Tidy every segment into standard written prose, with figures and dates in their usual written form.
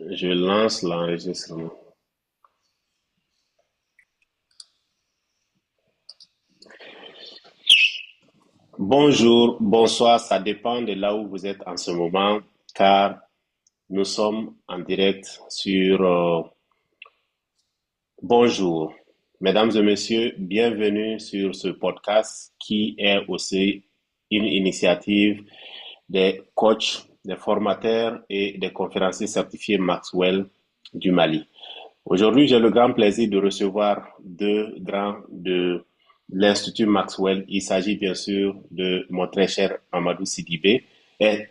Je lance l'enregistrement. Bonjour, bonsoir, ça dépend de là où vous êtes en ce moment, car nous sommes en direct sur... bonjour, mesdames et messieurs, bienvenue sur ce podcast qui est aussi une initiative des coachs, des formateurs et des conférenciers certifiés Maxwell du Mali. Aujourd'hui, j'ai le grand plaisir de recevoir deux grands de l'Institut Maxwell. Il s'agit bien sûr de mon très cher Amadou Sidibé. Et,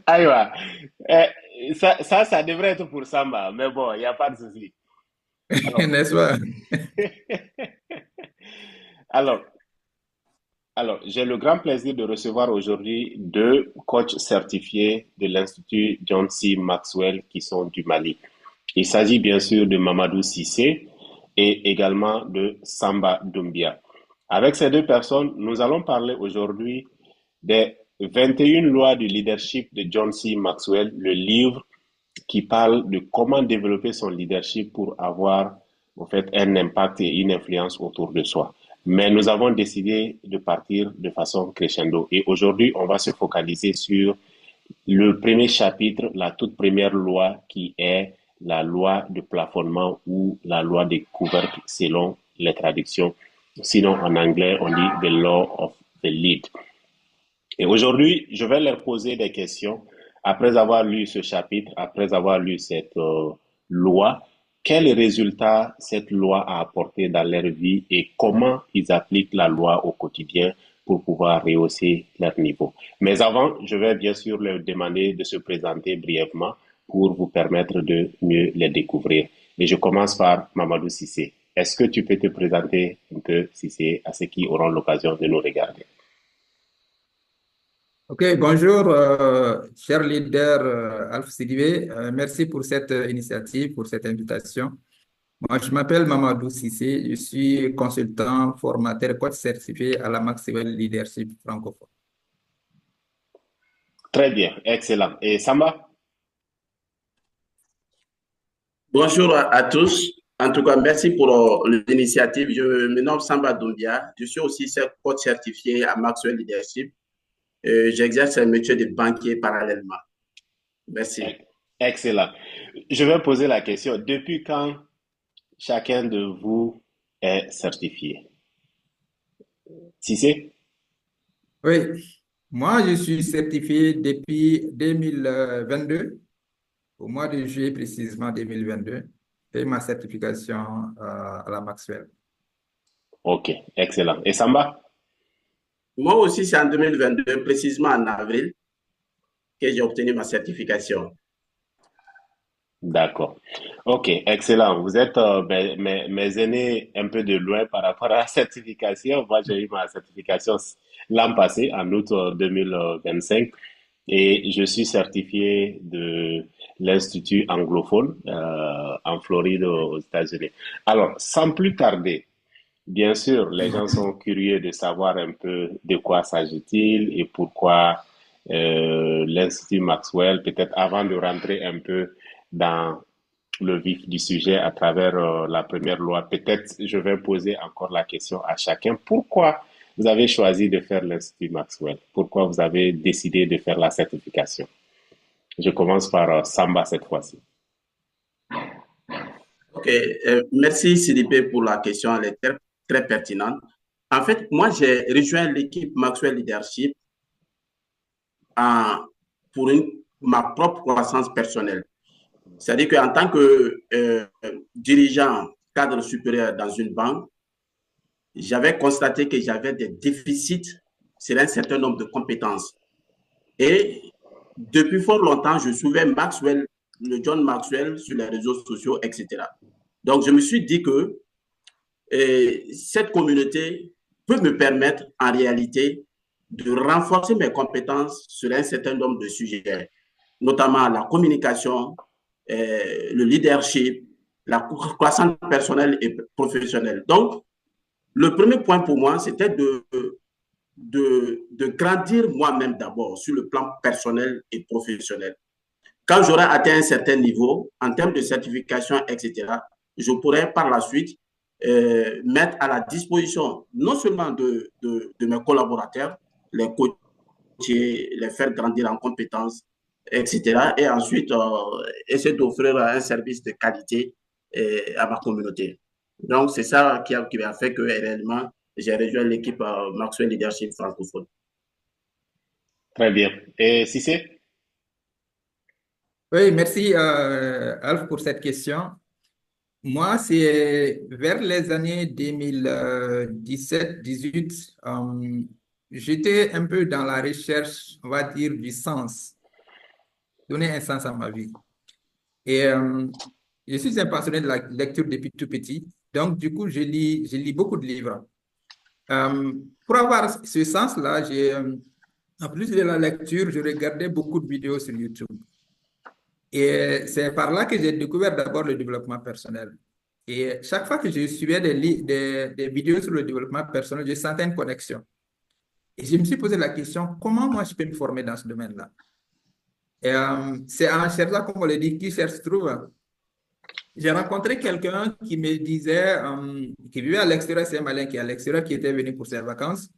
aïwa, ça devrait être pour Samba, mais bon, il n'y a pas de souci. Alors, N'est-ce pas? alors, alors, j'ai le grand plaisir de recevoir aujourd'hui deux coachs certifiés de l'Institut John C. Maxwell qui sont du Mali. Il s'agit bien sûr de Mamadou Cissé et également de Samba Doumbia. Avec ces deux personnes, nous allons parler aujourd'hui des 21 lois du leadership de John C. Maxwell, le livre qui parle de comment développer son leadership pour avoir en fait un impact et une influence autour de soi. Mais nous avons décidé de partir de façon crescendo. Et aujourd'hui, on va se focaliser sur le premier chapitre, la toute première loi qui est la loi de plafonnement ou la loi des couvercles selon les traductions. Sinon, en anglais, on dit the law of the lead. Et aujourd'hui, je vais leur poser des questions. Après avoir lu ce chapitre, après avoir lu cette loi, quels résultats cette loi a apporté dans leur vie et comment ils appliquent la loi au quotidien pour pouvoir rehausser leur niveau. Mais avant, je vais bien sûr leur demander de se présenter brièvement pour vous permettre de mieux les découvrir. Et je commence par Mamadou Sissé. Est-ce que tu peux te présenter un peu, Sissé, à ceux qui auront l'occasion de nous regarder? Ok, bonjour, cher leader Alpha Sidibé. Merci pour cette initiative, pour cette invitation. Moi, je m'appelle Mamadou Sissé. Je suis consultant, formateur, coach certifié à la Maxwell Leadership francophone. Très bien, excellent. Et Samba? Bonjour à tous. En tout cas, merci pour l'initiative. Je me nomme Samba Doumbia. Je suis aussi coach certifié à Maxwell Leadership. J'exerce un métier de banquier parallèlement. Merci. Excellent. Je vais poser la question. Depuis quand chacun de vous est certifié? Si c'est? Oui, moi, je suis certifié depuis 2022, au mois de juillet précisément 2022. J'ai ma certification à la Maxwell. Ok, excellent. Et Samba? Moi aussi, c'est en 2022, précisément en avril, que j'ai obtenu ma certification. D'accord. Ok, excellent. Vous êtes mes aînés un peu de loin par rapport à la certification. Moi, j'ai eu ma certification l'an passé, en août 2025, et je suis certifié de l'Institut anglophone en Floride aux États-Unis. Alors, sans plus tarder, bien sûr, les gens sont curieux de savoir un peu de quoi s'agit-il et pourquoi l'Institut Maxwell, peut-être avant de rentrer un peu dans le vif du sujet à travers la première loi, peut-être je vais poser encore la question à chacun. Pourquoi vous avez choisi de faire l'Institut Maxwell? Pourquoi vous avez décidé de faire la certification? Je commence par Samba cette fois-ci. OK. Merci, Sidipé, pour la question. Elle est très, très pertinente. En fait, moi, j'ai rejoint l'équipe Maxwell Leadership en- pour ma propre croissance personnelle. C'est-à-dire qu'en tant que dirigeant cadre supérieur dans une banque, j'avais constaté que j'avais des déficits sur un certain nombre de compétences. Et depuis fort longtemps, je suivais Maxwell, le John Maxwell sur les réseaux sociaux, etc. Donc, je me suis dit que cette communauté peut me permettre en réalité de renforcer mes compétences sur un certain nombre de sujets, notamment la communication, le leadership, la croissance personnelle et professionnelle. Donc, le premier point pour moi, c'était de de grandir moi-même d'abord sur le plan personnel et professionnel. Quand j'aurai atteint un certain niveau, en termes de certification, etc., je pourrai par la suite mettre à la disposition non seulement de mes collaborateurs, les coacher, les faire grandir en compétences, etc. Et ensuite, essayer d'offrir un service de qualité à ma communauté. Donc, c'est ça qui a fait que réellement, j'ai rejoint l'équipe Maxwell Leadership francophone. Très bien. Et si c'est? Oui, merci Alf pour cette question. Moi, c'est vers les années 2017-18, j'étais un peu dans la recherche, on va dire, du sens, donner un sens à ma vie. Et je suis un passionné de la lecture depuis tout petit, donc du coup, je lis beaucoup de livres. Pour avoir ce sens-là, en plus de la lecture, je regardais beaucoup de vidéos sur YouTube. Et c'est par là que j'ai découvert d'abord le développement personnel. Et chaque fois que je suivais des vidéos sur le développement personnel, je sentais une connexion. Et je me suis posé la question, comment moi je peux me former dans ce domaine-là? Et c'est en cherchant, comme on le dit, qui cherche trouve. J'ai rencontré quelqu'un qui me disait, qui vivait à l'extérieur, c'est un Malien qui est à l'extérieur, qui était venu pour ses vacances.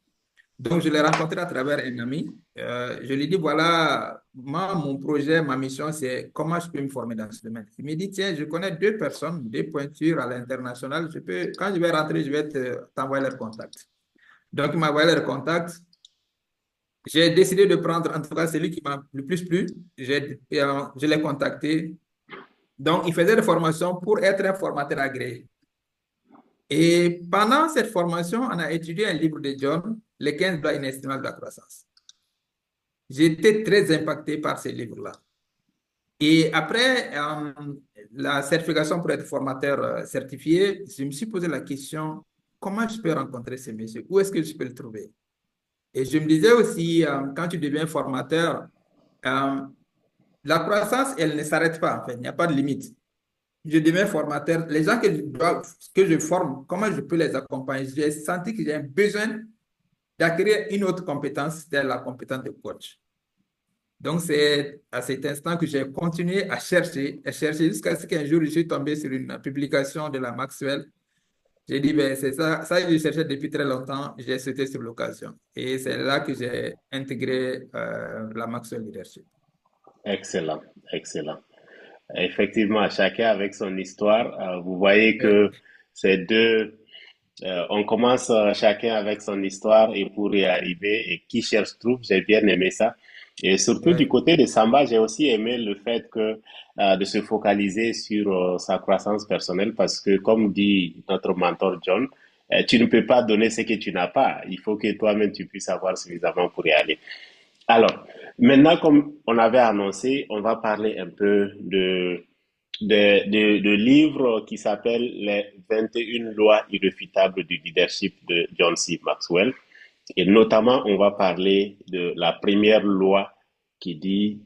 Donc, je l'ai rencontré à travers un ami. Je lui ai dit, voilà, moi, mon projet, ma mission, c'est comment je peux me former dans ce domaine. Il me dit, tiens, je connais deux personnes, deux pointures à l'international. Quand je vais rentrer, je vais t'envoyer leur contact. Donc, il m'a envoyé leur contact. J'ai décidé de prendre, en tout cas, celui qui m'a le plus plu. Je l'ai contacté. Donc, il faisait des formations pour être un formateur agréé. Et pendant cette formation, on a étudié un livre de John, Les 15 lois inestimables de la croissance. J'ai été très impacté par ce livre-là. Et après la certification pour être formateur certifié, je me suis posé la question, comment je peux rencontrer ce monsieur? Où est-ce que je peux le trouver? Et je me disais aussi, quand tu deviens formateur, la croissance, elle ne s'arrête pas, en fait, il n'y a pas de limite. Je deviens formateur. Les gens que je forme, comment je peux les accompagner? J'ai senti que j'ai un besoin d'acquérir une autre compétence, c'est la compétence de coach. Donc, c'est à cet instant que j'ai continué à chercher jusqu'à ce qu'un jour, je suis tombé sur une publication de la Maxwell. J'ai dit, ben, c'est ça, je cherchais depuis très longtemps, j'ai sauté sur l'occasion. Et c'est là que j'ai intégré la Maxwell Leadership. Excellent, excellent. Effectivement, chacun avec son histoire. Vous voyez Oui, que ces deux, on commence chacun avec son histoire et pour y arriver, et qui cherche trouve, j'ai bien aimé ça. Et surtout du oui, côté de Samba, j'ai aussi aimé le fait que de se focaliser sur sa croissance personnelle parce que, comme dit notre mentor John, tu ne peux pas donner ce que tu n'as pas. Il faut que toi-même tu puisses avoir suffisamment pour y aller. Alors, maintenant, comme on avait annoncé, on va parler un peu de livres qui s'appelle Les 21 lois irréfutables du leadership de John C. Maxwell. Et notamment, on va parler de la première loi qui dit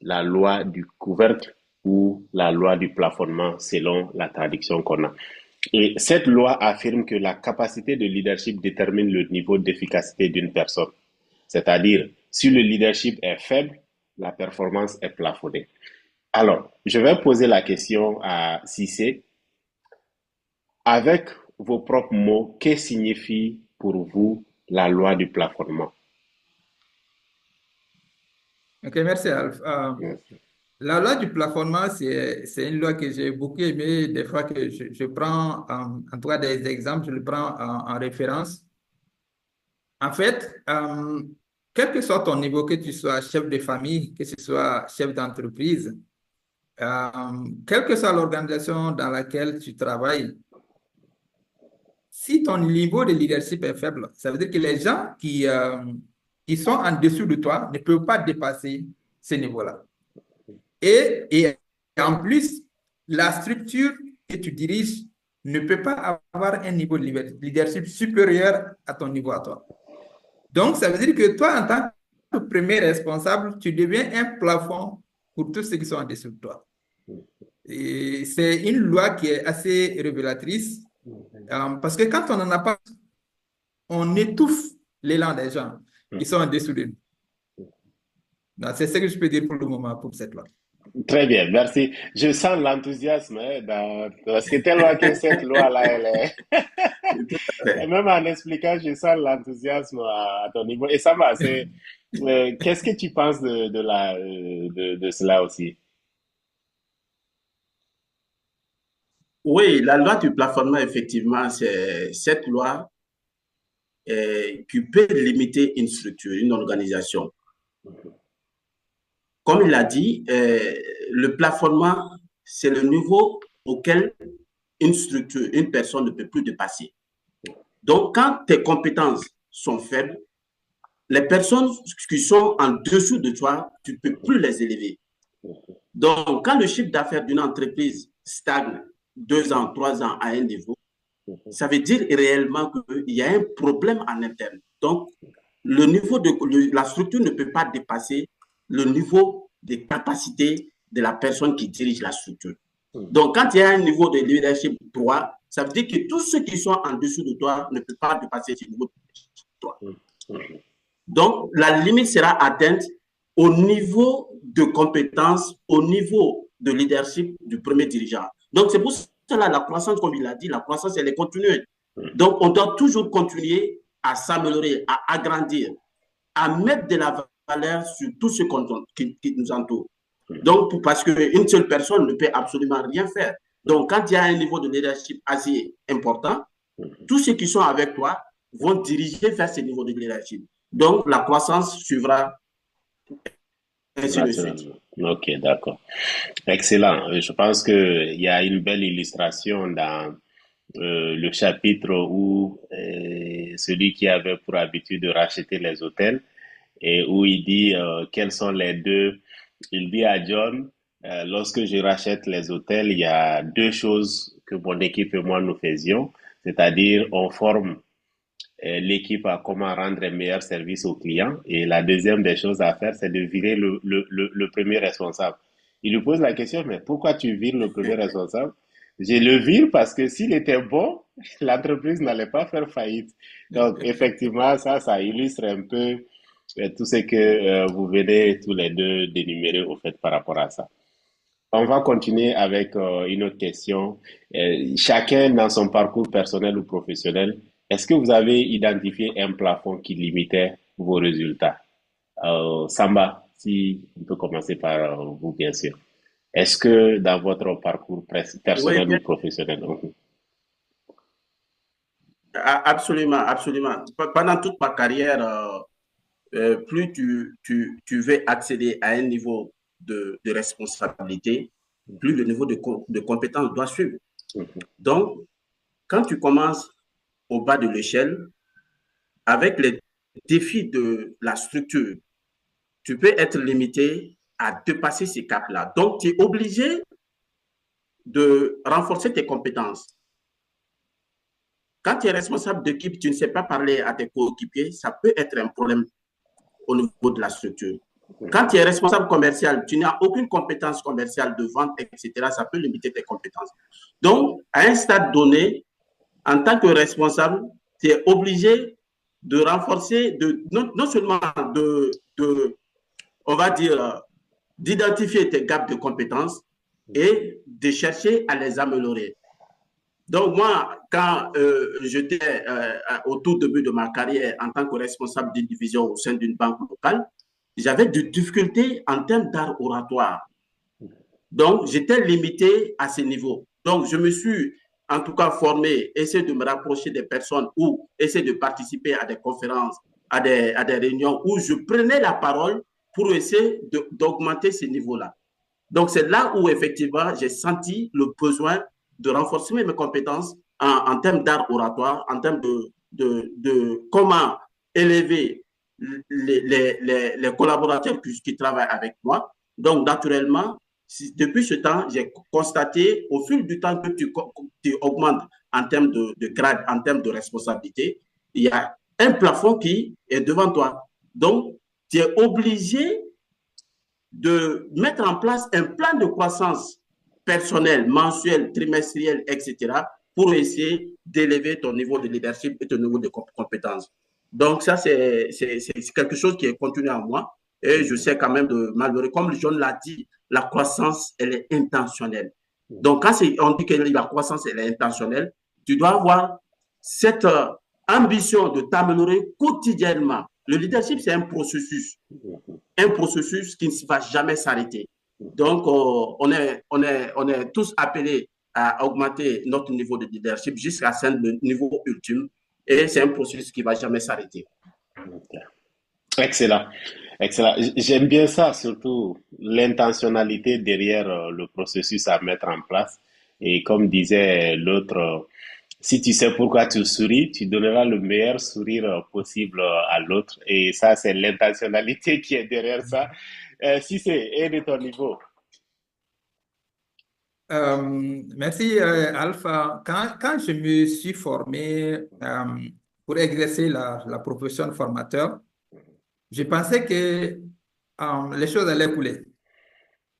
la loi du couvercle ou la loi du plafonnement selon la traduction qu'on a. Et cette loi affirme que la capacité de leadership détermine le niveau d'efficacité d'une personne. C'est-à-dire, si le leadership est faible, la performance est plafonnée. Alors, je vais poser la question à Cissé. Avec vos propres mots, que signifie pour vous la loi du plafonnement? ok, merci Alf. La loi du plafonnement, c'est une loi que j'ai beaucoup aimée. Des fois que je prends, en tout cas des exemples, je le prends en référence. En fait, quel que soit ton niveau, que tu sois chef de famille, que tu sois chef d'entreprise, quelle que soit l'organisation dans laquelle tu travailles, si ton niveau de leadership est faible, ça veut dire que les gens qui sont en dessous de toi ne peuvent pas dépasser ce niveau-là. Et en plus, la structure que tu diriges ne peut pas avoir un niveau de leadership supérieur à ton niveau à toi. Donc, ça veut dire que toi, en tant que premier responsable, tu deviens un plafond pour tous ceux qui sont en dessous de toi. Et c'est une loi qui est assez révélatrice parce que quand on n'en a pas, on étouffe l'élan des gens qui sont en dessous de nous. Donc, c'est ce que je peux dire pour le moment pour cette loi. Très bien, merci. Je sens l'enthousiasme parce que tellement que cette loi-là, elle est... Tout à Et fait. même en expliquant, je sens l'enthousiasme à ton niveau. Et ça va, qu'est-ce que tu penses de cela aussi? Oui, la loi du plafonnement, effectivement, c'est cette loi qui peut limiter une structure, une organisation. Comme il l'a dit, le plafonnement, c'est le niveau auquel une structure, une personne ne peut plus dépasser. Donc, quand tes compétences sont faibles, les personnes qui sont en dessous de toi, tu ne peux plus les élever. Donc, quand le chiffre d'affaires d'une entreprise stagne 2 ans, 3 ans à un niveau, ça veut dire réellement qu'il y a un problème en interne. Donc, le niveau la structure ne peut pas dépasser le niveau de capacité de la personne qui dirige la structure. Donc, quand il y a un niveau de leadership 3, ça veut dire que tous ceux qui sont en dessous de toi ne peuvent pas dépasser ce niveau de leadership 3. Donc, la limite sera atteinte au niveau de compétence, au niveau de leadership du premier dirigeant. Donc, c'est pour cela la croissance, comme il l'a dit, la croissance, elle est continue. Donc, on doit toujours continuer à s'améliorer, à agrandir, à mettre de la valeur sur tout ce qui nous entoure. Donc, parce qu'une seule personne ne peut absolument rien faire. Donc, quand il y a un niveau de leadership assez important, tous ceux qui sont avec toi vont diriger vers ce niveau de leadership. Donc, la croissance suivra ainsi de suite. Ok, d'accord. Excellent. Je pense qu'il y a une belle illustration dans le chapitre où celui qui avait pour habitude de racheter les hôtels et où il dit quels sont les deux. Il dit à John, lorsque je rachète les hôtels, il y a deux choses que mon équipe et moi nous faisions, c'est-à-dire on forme l'équipe à comment rendre un meilleur service aux clients. Et la deuxième des choses à faire, c'est de virer le premier responsable. Il lui pose la question, mais pourquoi tu vires le premier responsable? Je le vire parce que s'il était bon, l'entreprise n'allait pas faire faillite. Donc, effectivement, ça illustre un peu tout ce que vous venez tous les deux d'énumérer au fait par rapport à ça. On va continuer avec une autre question. Chacun dans son parcours personnel ou professionnel, est-ce que vous avez identifié un plafond qui limitait vos résultats? Samba, si on peut commencer par vous, bien sûr. Est-ce que dans votre parcours Oui, personnel ou professionnel, absolument, absolument. Pendant toute ma carrière, plus tu veux accéder à un niveau de responsabilité, plus le niveau de compétence doit suivre. Donc, quand tu commences au bas de l'échelle, avec les défis de la structure, tu peux être limité à dépasser ces caps-là. Donc, tu es obligé de renforcer tes compétences. Quand tu es responsable d'équipe, tu ne sais pas parler à tes coéquipiers, ça peut être un problème au niveau de la structure. Quand tu es responsable commercial, tu n'as aucune compétence commerciale de vente, etc., ça peut limiter tes compétences. Donc, à un stade donné, en tant que responsable, tu es obligé de renforcer, non seulement on va dire, d'identifier tes gaps de compétences et de chercher à les améliorer. Donc, moi, quand j'étais au tout début de ma carrière en tant que responsable d'une division au sein d'une banque locale, j'avais des difficultés en termes d'art oratoire. Donc, j'étais limité à ce niveau. Donc, je me suis en tout cas formé, essayer de me rapprocher des personnes ou essayer de participer à des conférences, à des réunions où je prenais la parole pour essayer d'augmenter ce niveau-là. Donc, c'est là où effectivement j'ai senti le besoin de renforcer mes compétences en termes d'art oratoire, en termes de comment élever les collaborateurs qui travaillent avec moi. Donc, naturellement, depuis ce temps, j'ai constaté au fil du temps que tu augmentes en termes de grade, en termes de responsabilité, il y a un plafond qui est devant toi. Donc, tu es obligé de mettre en place un plan de croissance personnelle, mensuelle, trimestrielle, etc., pour essayer d'élever ton niveau de leadership et ton niveau de compétences. Donc, ça, c'est quelque chose qui est contenu en moi. Et je sais quand même de malgré, comme John l'a dit, la croissance, elle est intentionnelle. Donc, quand on dit que la croissance, elle est intentionnelle, tu dois avoir cette ambition de t'améliorer quotidiennement. Le leadership, c'est un processus qui ne va jamais s'arrêter. Donc, on est tous appelés à augmenter notre niveau de leadership jusqu'à le niveau ultime. Et c'est un processus qui ne va jamais s'arrêter. Excellent. Excellent. J'aime bien ça, surtout l'intentionnalité derrière le processus à mettre en place. Et comme disait l'autre, si tu sais pourquoi tu souris, tu donneras le meilleur sourire possible à l'autre. Et ça, c'est l'intentionnalité qui est derrière ça. Si c'est et de ton niveau. Merci, Alpha. Quand je me suis formé pour exercer la profession de formateur, je pensais que les choses allaient couler.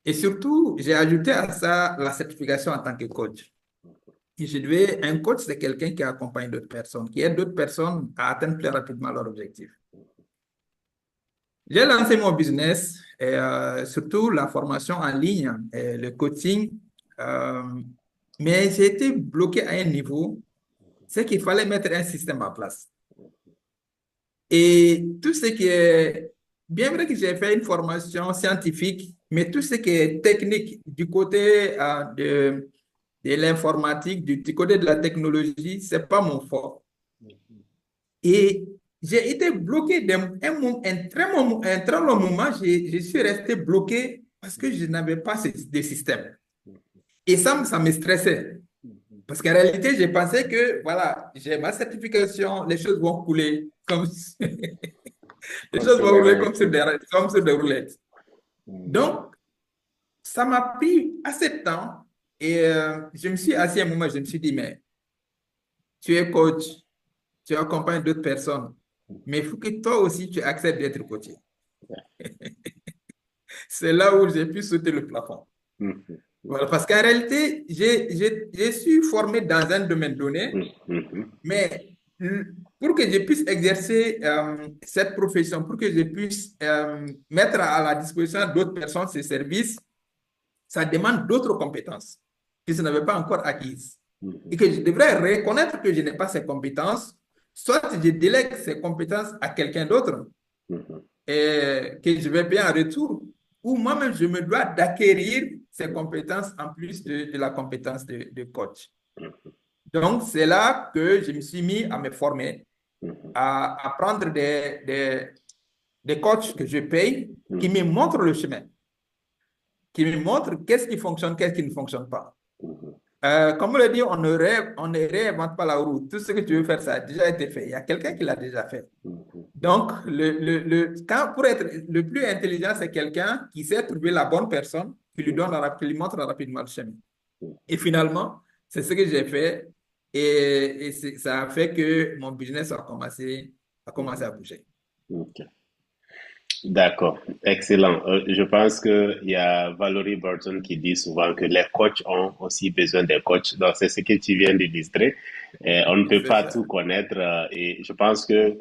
Et surtout, j'ai ajouté à ça la certification en tant que coach. Et un coach, c'est quelqu'un qui accompagne d'autres personnes, qui aide d'autres personnes à atteindre plus rapidement leur objectif. J'ai lancé mon business et surtout la formation en ligne, et le coaching, euh, mais j'ai été bloqué à un niveau, c'est qu'il fallait mettre un système en place. Et tout ce qui est, bien vrai que j'ai fait une formation scientifique, mais tout ce qui est technique du côté de l'informatique, du côté de la technologie, c'est pas mon fort. Et j'ai été bloqué un très long moment, je suis resté bloqué parce que je n'avais pas de système. Et ça me stressait. Parce qu'en réalité, j'ai pensé que, voilà, j'ai ma certification, les choses vont couler comme les choses vont rouler comme sur des roulettes. Donc, ça m'a pris assez de temps et je me suis assis un moment, je me suis dit, mais tu es coach, tu accompagnes d'autres personnes, mais il faut que toi aussi, tu acceptes d'être coaché. C'est là où j'ai pu sauter le plafond. Voilà, parce qu'en réalité, je suis formé dans un domaine donné, mais pour que je puisse exercer cette profession, pour que je puisse mettre à la disposition d'autres personnes ces services, ça demande d'autres compétences que je n'avais pas encore acquises. Et que je devrais reconnaître que je n'ai pas ces compétences, soit je délègue ces compétences à quelqu'un d'autre et que je vais bien en retour, ou moi-même je me dois d'acquérir ces compétences en plus de la compétence de coach. Donc, c'est là que je me suis mis à me former, à prendre des coachs que je paye, qui me montrent le chemin, qui me montrent qu'est-ce qui fonctionne, qu'est-ce qui ne fonctionne pas. Comme on l'a dit, on ne réinvente pas la roue. Tout ce que tu veux faire, ça a déjà été fait. Il y a quelqu'un qui l'a déjà fait. Donc, pour être le plus intelligent, c'est quelqu'un qui sait trouver la bonne personne, qui lui montre rapidement le chemin. Et finalement, c'est ce que j'ai fait. Et ça a fait que mon business a commencé à bouger. Ok. D'accord, excellent. Je pense qu'il y a Valerie Burton qui dit souvent que les coachs ont aussi besoin des coachs. Donc, c'est ce que tu viens d'illustrer. On ne peut C'est pas ça. tout connaître. Et je pense que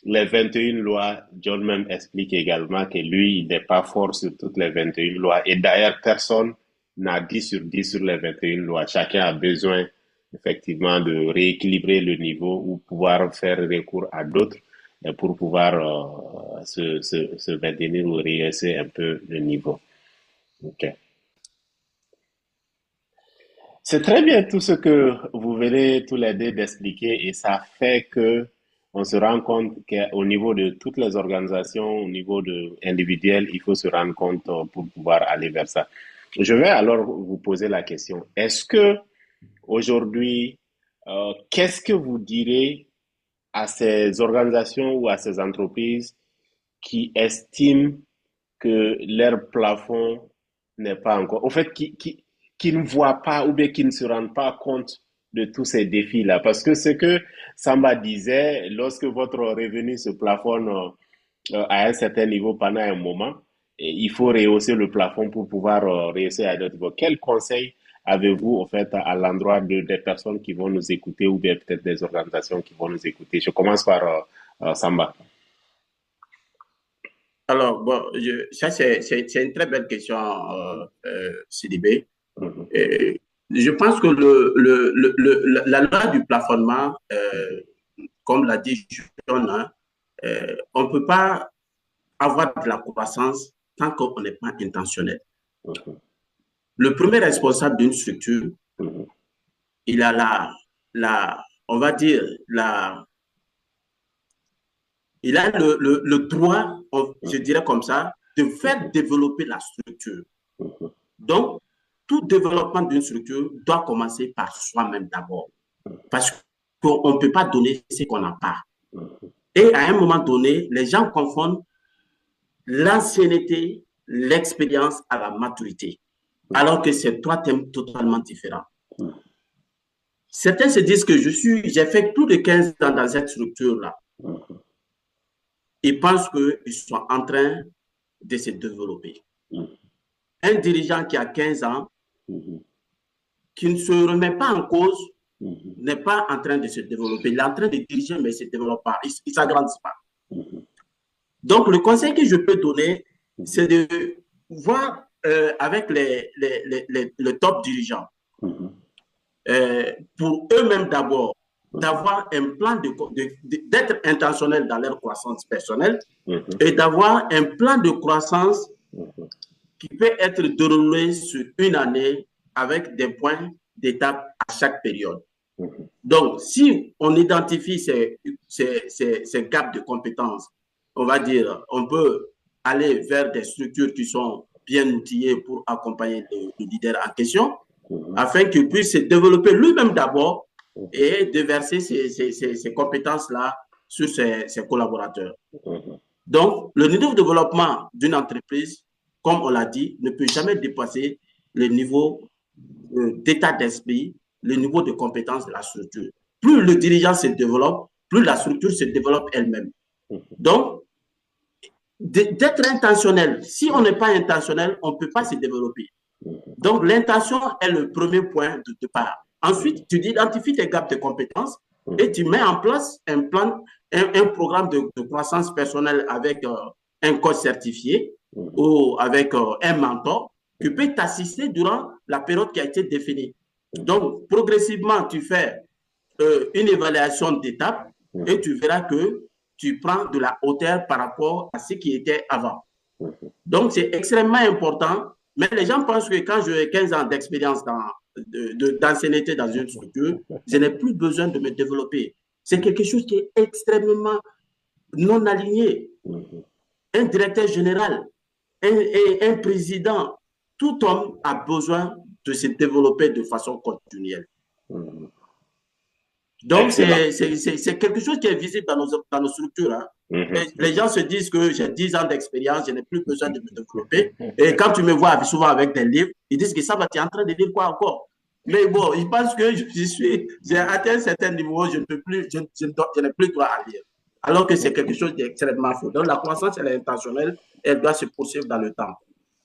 les 21 lois, John même explique également que lui, il n'est pas fort sur toutes les 21 lois. Et d'ailleurs, personne n'a 10 sur 10 sur les 21 lois. Chacun a besoin, effectivement, de rééquilibrer le niveau ou pouvoir faire recours à d'autres pour pouvoir se maintenir ou rehausser un peu le niveau. Ok. C'est très bien tout ce que vous venez tous les deux d'expliquer et ça fait que on se rend compte qu'au niveau de toutes les organisations, au niveau individuel, il faut se rendre compte pour pouvoir aller vers ça. Je vais alors vous poser la question. Est-ce que aujourd'hui, qu'est-ce que vous direz à ces organisations ou à ces entreprises qui estiment que leur plafond n'est pas encore, au fait, qui ne voient pas ou bien qui ne se rendent pas compte de tous ces défis-là. Parce que ce que Samba disait, lorsque votre revenu se plafonne à un certain niveau pendant un moment, et il faut rehausser le plafond pour pouvoir rehausser à d'autres niveaux. Quel conseil avez-vous, au fait, à l'endroit des personnes qui vont nous écouter ou bien peut-être des organisations qui vont nous écouter? Je commence par Alors, Samba. Alors, bon, ça, c'est une très belle question, Sidibé. Mhm, Je pense que la loi du plafonnement, comme l'a dit John, hein, on ne peut pas avoir de la croissance tant qu'on n'est pas intentionnel. mhm, Le premier responsable d'une structure, mhm, il a on va dire, il a le droit, je dirais comme ça, de faire développer la structure. mhm, Donc, tout développement d'une structure doit commencer par soi-même d'abord. Parce qu'on ne peut pas donner ce qu'on n'a pas. mhm, Et à un moment donné, les gens confondent l'ancienneté, l'expérience à la maturité, alors que c'est trois thèmes totalement différents. mhm, Certains se disent que j'ai fait plus de 15 ans dans cette structure-là. mhm, Ils pensent qu'ils sont en train de se développer. mhm, Un dirigeant qui a 15 ans, mhm, qui ne se remet pas en cause, mhm, n'est pas en train de se développer. Il est en train de diriger, mais il ne se développe pas. Il ne s'agrandit pas. mhm, Donc, le conseil que je peux donner, mhm, c'est de voir avec le top dirigeants, mhm, pour eux-mêmes d'abord, d'avoir un plan d'être intentionnel dans leur croissance personnelle mhm, et d'avoir un plan de croissance mhm, qui peut être déroulé sur une année avec des points d'étape à chaque période. mhm. Donc, si on identifie ces gaps de compétences, on va dire, on peut aller vers des structures qui sont bien outillées pour accompagner le leader en question, afin qu'il puisse se développer lui-même d'abord et déverser ces compétences-là sur ses collaborateurs. Mhm. Donc, le niveau de développement d'une entreprise, comme on l'a dit, ne peut jamais dépasser le niveau d'état d'esprit, le niveau de compétence de la structure. Plus le dirigeant se développe, plus la structure se développe elle-même. Donc, d'être intentionnel. Si on n'est pas intentionnel, on ne peut pas se développer. Donc, l'intention est le premier point de départ. Ensuite, tu identifies tes gaps de compétences et tu mets en place un plan, un programme de croissance personnelle avec un coach certifié ou avec un mentor qui peut t'assister durant la période qui a été définie. Donc, progressivement, tu fais une évaluation d'étape et tu verras que tu prends de la hauteur par rapport à ce qui était avant. Donc, c'est extrêmement important. Mais les gens pensent que quand j'ai 15 ans d'expérience d'ancienneté dans une structure, je n'ai plus besoin de me développer. C'est quelque chose qui est extrêmement non aligné. Un directeur général, un président, tout homme a besoin de se développer de façon continuelle. Donc, c'est quelque chose qui est visible dans nos structures. Hein. Les gens se disent que j'ai 10 ans d'expérience, je n'ai plus besoin de me développer. Et quand tu me vois souvent avec des livres, ils disent que ça va, tu es en train de lire quoi encore? Mais bon, ils pensent que j'ai atteint un certain niveau, je n'ai plus droit à lire. Alors que c'est quelque chose d'extrêmement faux. Donc, la croissance, elle est intentionnelle, elle doit se poursuivre dans le temps.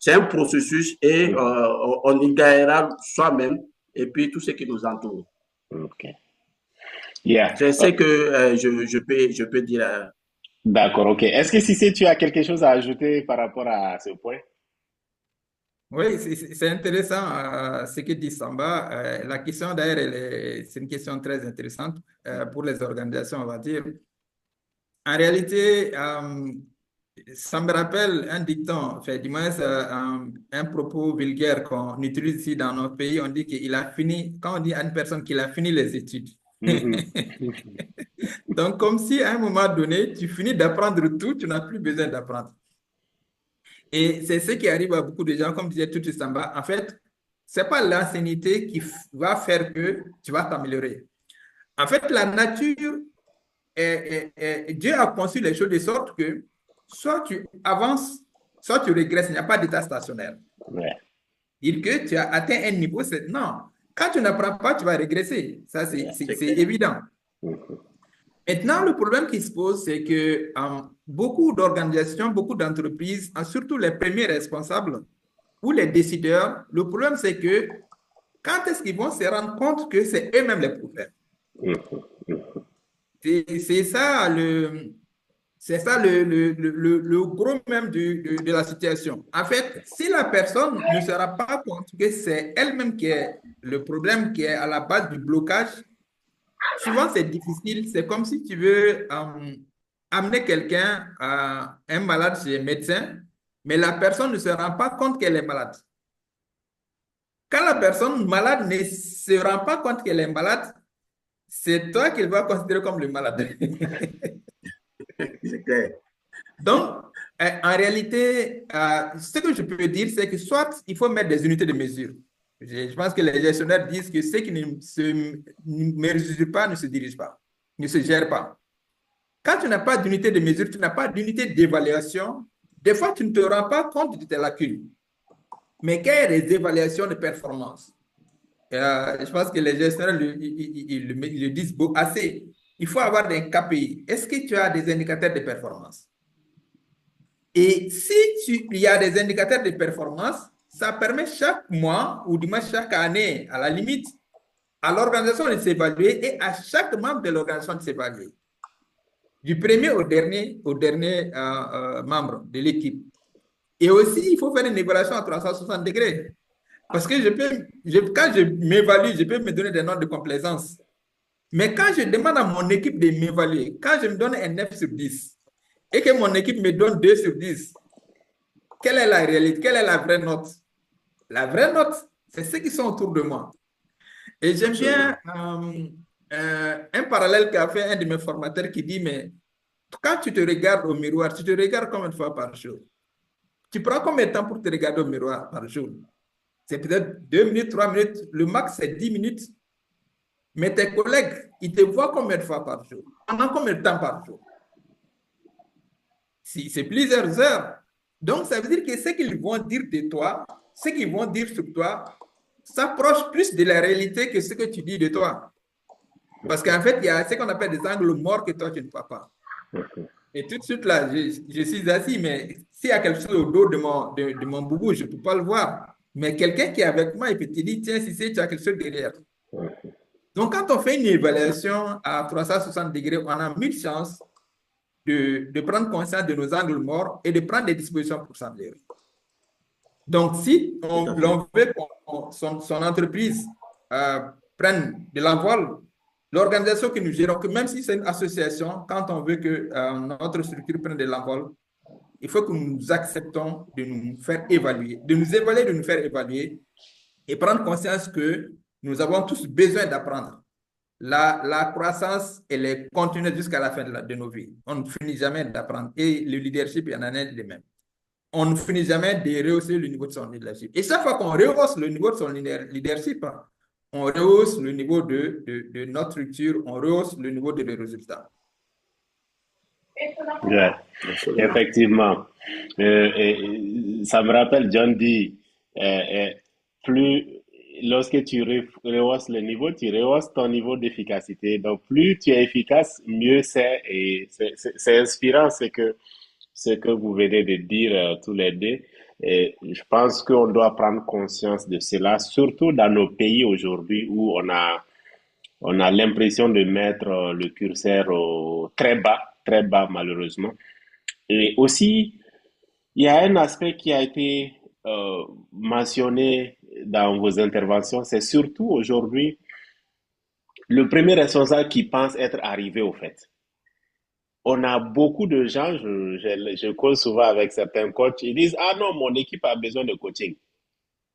C'est un processus et on y gagnera soi-même et puis tout ce qui nous entoure. Okay. Yeah. C'est ce que je peux dire. D'accord, ok. Est-ce que Cissé, tu as quelque chose à ajouter par rapport à ce point? Oui, c'est intéressant ce que dit Samba. La question d'ailleurs, c'est une question très intéressante pour les organisations, on va dire. En réalité, ça me rappelle un dicton, enfin, du moins un propos vulgaire qu'on utilise ici dans notre pays. On dit qu'il a fini, quand on dit à une personne qu'il a fini les études. Donc, comme si à un moment donné, tu finis d'apprendre tout, tu n'as plus besoin d'apprendre. Et c'est ce qui arrive à beaucoup de gens, comme disait tout Samba. En fait, ce n'est pas l'ancienneté qui va faire que tu vas t'améliorer. En fait, la nature, Dieu a conçu les choses de sorte que soit tu avances, soit tu régresses. Il n'y a pas d'état stationnaire. Ouais. Dire que tu as atteint un niveau, c'est non. Quand tu n'apprends pas, tu vas régresser. Ça, c'est évident. Maintenant, le problème qui se pose, c'est que beaucoup d'organisations, beaucoup d'entreprises, surtout les premiers responsables ou les décideurs, le problème, c'est que quand est-ce qu'ils vont se rendre compte que c'est eux-mêmes les problèmes? C'est ça c'est ça le gros même de la situation. En fait, si la personne ne se rend pas compte que c'est elle-même qui est le problème, qui est à la base du blocage, souvent c'est difficile. C'est comme si tu veux amener quelqu'un, un malade chez le médecin, mais la personne ne se rend pas compte qu'elle est malade. Quand la personne malade ne se rend pas compte qu'elle est malade, c'est toi qu'il va considérer comme le malade. C'est clair. Donc, en réalité, ce que je peux dire, c'est que soit il faut mettre des unités de mesure. Je pense que les gestionnaires disent que ceux qui ne mesurent pas ne se dirigent pas, ne se gèrent pas. Quand tu n'as pas d'unité de mesure, tu n'as pas d'unité d'évaluation, des fois, tu ne te rends pas compte de tes lacunes. Mais quand il y a des évaluations de performance, je pense que les gestionnaires ils le disent assez. Il faut avoir des KPI. Est-ce que tu as des indicateurs de performance? Et si il y a des indicateurs de performance, ça permet chaque mois ou du moins chaque année, à la limite, à l'organisation de s'évaluer et à chaque membre de l'organisation de s'évaluer. Du premier au dernier membre de l'équipe. Et aussi, il faut faire une évaluation à 360 degrés. Parce que quand je m'évalue, je peux me donner des notes de complaisance. Mais quand je demande à mon équipe de m'évaluer, quand je me donne un 9 sur 10 et que mon équipe me donne 2 sur 10, quelle est la réalité? Quelle est la vraie note? La vraie note, c'est ceux qui sont autour de moi. Et j'aime bien un parallèle qu'a fait un de mes formateurs qui dit, mais quand tu te regardes au miroir, tu te regardes combien de fois par jour? Tu prends combien de temps pour te regarder au miroir par jour? C'est peut-être 2 minutes, 3 minutes, le max c'est 10 minutes. Mais tes collègues, ils te voient combien de fois par jour? Pendant combien de temps par jour? Si c'est plusieurs heures. Donc, ça veut dire que ce qu'ils vont dire de toi, ce qu'ils vont dire sur toi, s'approche plus de la réalité que ce que tu dis de toi. Parce qu'en fait, il y a ce qu'on appelle des angles morts que toi, tu ne vois pas. Et tout de suite, là, je suis assis, mais s'il y a quelque chose au dos de mon boubou, je ne peux pas le voir. Mais quelqu'un qui est avec moi, il peut te dire, tiens, si tu as quelque chose derrière. Donc, quand on fait une évaluation à 360 degrés, on a 1000 chances de prendre conscience de nos angles morts et de prendre des dispositions pour s'améliorer. Donc, si l'on veut que son entreprise prenne de l'envol, l'organisation que nous gérons, que même si c'est une association, quand on veut que notre structure prenne de l'envol, il faut que nous acceptons de nous faire évaluer, de nous évaluer, de nous faire évaluer et prendre conscience que nous avons tous besoin d'apprendre. La croissance, elle est continue jusqu'à la fin de nos vies. On ne finit jamais d'apprendre. Et le leadership, il y en a de même. On ne finit jamais de rehausser le niveau de son leadership. Et chaque fois qu'on rehausse le niveau de son leadership, on rehausse le niveau de notre structure, on rehausse le niveau des résultats. Ouais, effectivement. Et ça me rappelle, John dit, plus lorsque tu rehausses le niveau, tu rehausses ton niveau d'efficacité. Donc, plus tu es efficace, mieux c'est. Et c'est inspirant ce que vous venez de dire tous les deux. Et je pense qu'on doit prendre conscience de cela, surtout dans nos pays aujourd'hui où on a l'impression de mettre le curseur très bas malheureusement. Et aussi, il y a un aspect qui a été mentionné dans vos interventions, c'est surtout aujourd'hui le premier responsable qui pense être arrivé au fait. On a beaucoup de gens, je cause souvent avec certains coachs, ils disent, ah non, mon équipe a besoin de coaching.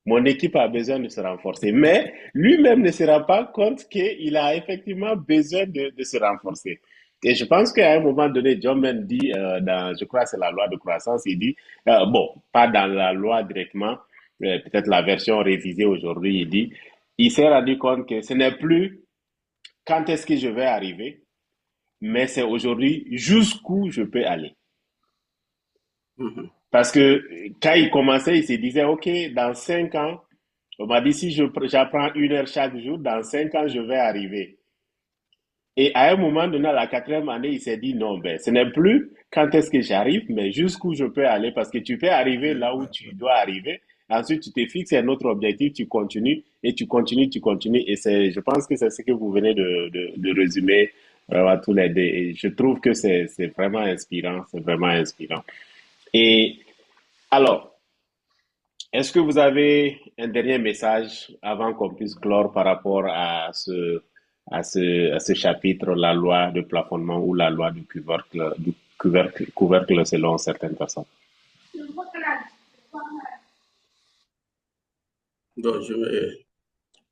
Mon équipe a besoin de se renforcer. Mais lui-même ne se rend pas compte qu'il a effectivement besoin de se renforcer. Et je pense qu'à un moment donné, John Men dit, je crois que c'est la loi de croissance, il dit, bon, pas dans la loi directement, peut-être la version révisée aujourd'hui, il dit, il s'est rendu compte que ce n'est plus quand est-ce que je vais arriver, mais c'est aujourd'hui jusqu'où je peux aller. Parce que quand il commençait, il se disait, OK, dans 5 ans, on m'a dit, si j'apprends 1 heure chaque jour, dans 5 ans, je vais arriver. Et à un moment donné, à la 4e année, il s'est dit, non, ben, ce n'est plus quand est-ce que j'arrive, mais jusqu'où je peux aller, parce que tu peux arriver là où tu dois arriver. Ensuite, tu te fixes un autre objectif, tu continues, et tu continues, tu continues. Et je pense que c'est ce que vous venez de résumer vraiment tous les deux. Et je trouve que c'est vraiment inspirant, c'est vraiment inspirant. Et alors, est-ce que vous avez un dernier message avant qu'on puisse clore par rapport à ce chapitre, la loi de plafonnement ou la loi du couvercle selon certaines personnes? Donc,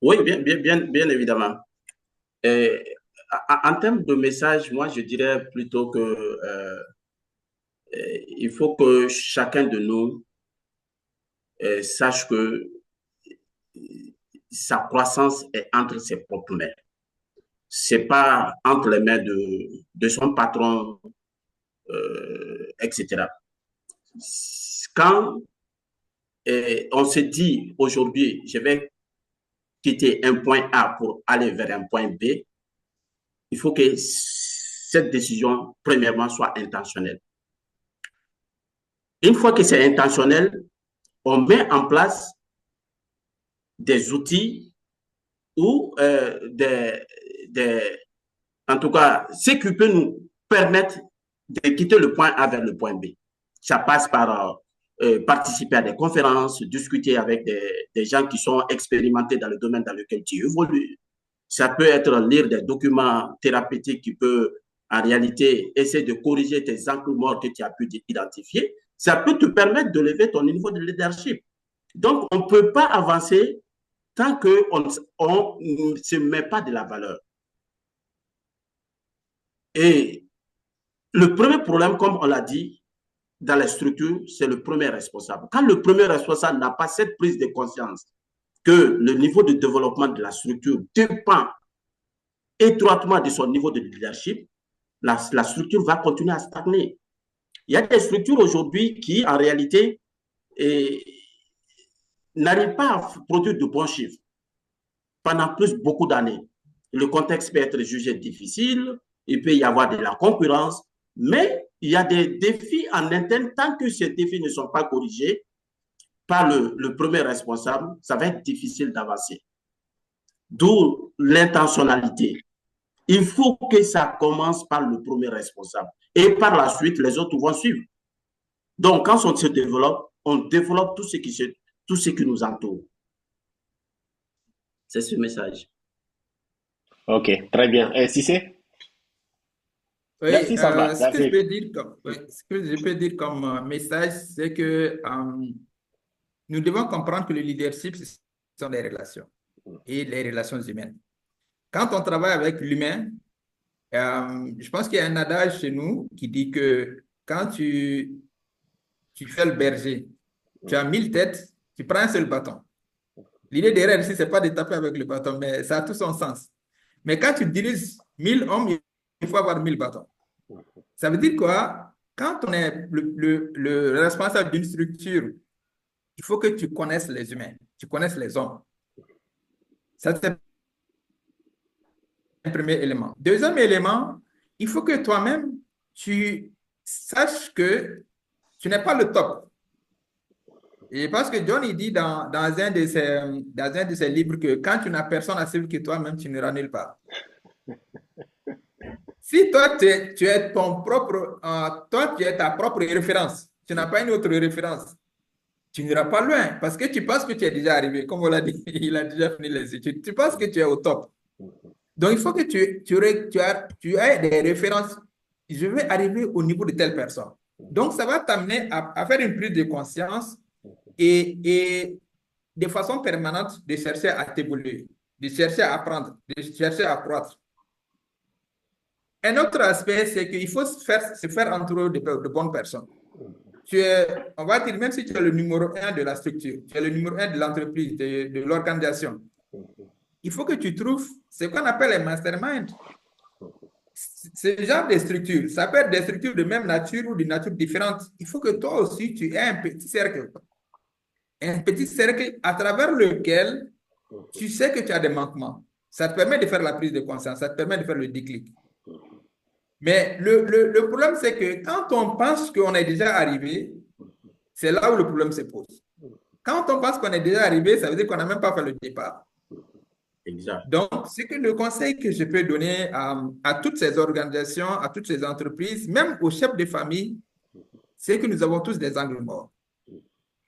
oui, bien évidemment. Et, en termes de message, moi, je dirais plutôt que il faut que chacun de nous sache que sa croissance est entre ses propres mains. C'est pas entre les mains de son patron, etc. Quand on se dit aujourd'hui, je vais quitter un point A pour aller vers un point B, il faut que cette décision, premièrement, soit intentionnelle. Une fois que c'est intentionnel, on met en place des outils ou en tout cas, ce qui peut nous permettre de quitter le point A vers le point B. Ça passe par participer à des conférences, discuter avec des gens qui sont expérimentés dans le domaine dans lequel tu évolues. Ça peut être lire des documents thérapeutiques qui peuvent, en réalité, essayer de corriger tes angles morts que tu as pu identifier. Ça peut te permettre de lever ton niveau de leadership. Donc, on ne peut pas avancer tant qu'on ne se met pas de la valeur. Et le premier problème, comme on l'a dit, dans les structures, c'est le premier responsable. Quand le premier responsable n'a pas cette prise de conscience que le niveau de développement de la structure dépend étroitement de son niveau de leadership, la structure va continuer à stagner. Il y a des structures aujourd'hui qui, en réalité, n'arrivent pas à produire de bons chiffres pendant beaucoup d'années. Le contexte peut être jugé difficile, il peut y avoir de la concurrence, mais il y a des défis en interne. Tant que ces défis ne sont pas corrigés par le premier responsable, ça va être difficile d'avancer. D'où l'intentionnalité. Il faut que ça commence par le premier responsable. Et par la suite, les autres vont suivre. Donc, quand on se développe, on développe tout ce qui nous entoure. C'est ce message. Ok, très bien. Et si c'est? Oui, Merci, Samba. ce que je Merci. peux dire ce que je peux dire comme message, c'est que nous devons comprendre que le leadership, ce sont des relations et les relations humaines. Quand on travaille avec l'humain, je pense qu'il y a un adage chez nous qui dit que quand tu fais le berger, tu as 1000 têtes, tu prends un seul bâton. L'idée derrière ici, ce n'est pas de taper avec le bâton, mais ça a tout son sens. Mais quand tu diriges 1000 hommes, il faut avoir 1000 bâtons. Ça veut dire quoi? Quand on est le responsable d'une structure, il faut que tu connaisses les humains, tu connaisses les hommes. Ça, c'est un premier élément. Deuxième élément, il faut que toi-même, tu saches que tu n'es pas le top. Et parce que John, il dit dans un de ses livres que quand tu n'as personne à suivre que toi-même, tu n'iras nulle part. Si toi, tu es ton propre, toi, tu es ta propre référence, tu n'as pas une autre référence, tu n'iras pas loin parce que tu penses que tu es déjà arrivé. Comme on l'a dit, il a déjà fini les études. Tu penses que tu es au top. Donc, il faut que tu aies des références. Je vais arriver au niveau de telle personne. Donc, ça va t'amener à faire une prise de conscience et de façon permanente de chercher à t'évoluer, de chercher à apprendre, de chercher à croître. Un autre aspect, c'est qu'il faut se faire entourer de bonnes personnes. On va dire, même si tu es le numéro 1 de la structure, tu es le numéro 1 de l'entreprise, de l'organisation, il faut que tu trouves ce qu'on appelle les masterminds. Ce genre de structure, ça peut être des structures de même nature ou de nature différente. Il faut que toi aussi, tu aies un petit cercle à travers lequel tu sais que tu as des manquements. Ça te permet de faire la prise de conscience, ça te permet de faire le déclic. Mais le problème, c'est que quand on pense qu'on est déjà arrivé, c'est là où le problème se pose. Quand on pense qu'on est déjà arrivé, ça veut dire qu'on n'a même pas fait le départ. Exact. Donc, c'est que le conseil que je peux donner à toutes ces organisations, à toutes ces entreprises, même aux chefs de famille, c'est que nous avons tous des angles morts.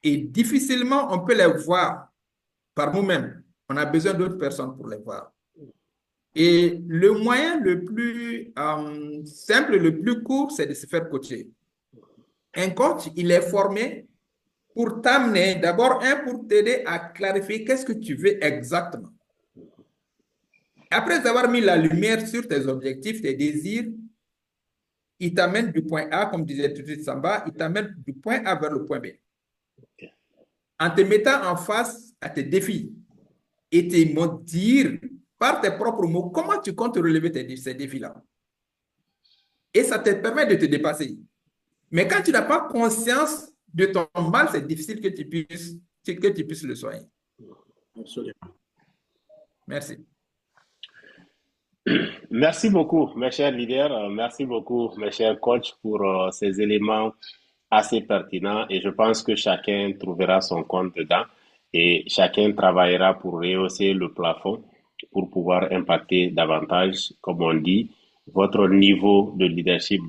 Et difficilement, on peut les voir par nous-mêmes. On a besoin d'autres personnes pour les voir. Et le moyen le plus simple, le plus court, c'est de se faire coacher. Un coach, il est formé pour t'amener, d'abord, pour t'aider à clarifier qu'est-ce que tu veux exactement. Après avoir mis la lumière sur tes objectifs, tes désirs, il t'amène du point A, comme disait tout de suite Samba, il t'amène du point A vers le point B. En te mettant en face à tes défis et te dire par tes propres mots comment tu comptes relever ces défis-là. Et ça te permet de te dépasser. Mais quand tu n'as pas conscience de ton mal, c'est difficile que tu puisses le soigner. Absolument. Merci. Merci beaucoup, mes chers leaders. Merci beaucoup, mes chers coachs, pour ces éléments assez pertinents. Et je pense que chacun trouvera son compte dedans et chacun travaillera pour rehausser le plafond pour pouvoir impacter davantage. Comme on dit, votre niveau de leadership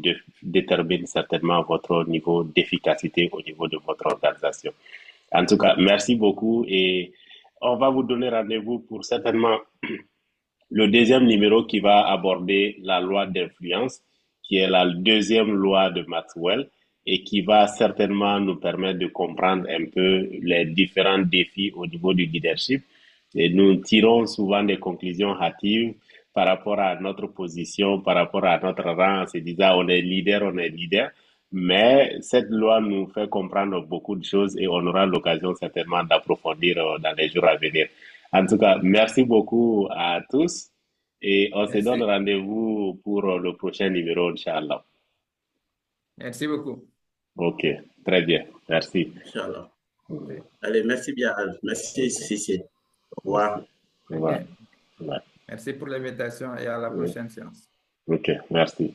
détermine certainement votre niveau d'efficacité au niveau de votre organisation. En tout cas, merci beaucoup et on va vous donner rendez-vous pour certainement le deuxième numéro qui va aborder la loi d'influence, qui est la deuxième loi de Maxwell et qui va certainement nous permettre de comprendre un peu les différents défis au niveau du leadership. Et nous tirons souvent des conclusions hâtives par rapport à notre position, par rapport à notre rang, en se disant on est leader. Mais cette loi nous fait comprendre beaucoup de choses et on aura l'occasion certainement d'approfondir dans les jours à venir. En tout cas, merci beaucoup à tous et on se donne Merci. rendez-vous pour le prochain numéro, Inch'Allah. Merci beaucoup. Ok, très bien. Merci. Inch'Allah. Oui. Allez, merci bien. Merci, Cissé. Au revoir. Ouais. Ouais. Merci pour l'invitation et à la prochaine séance. Ok, merci.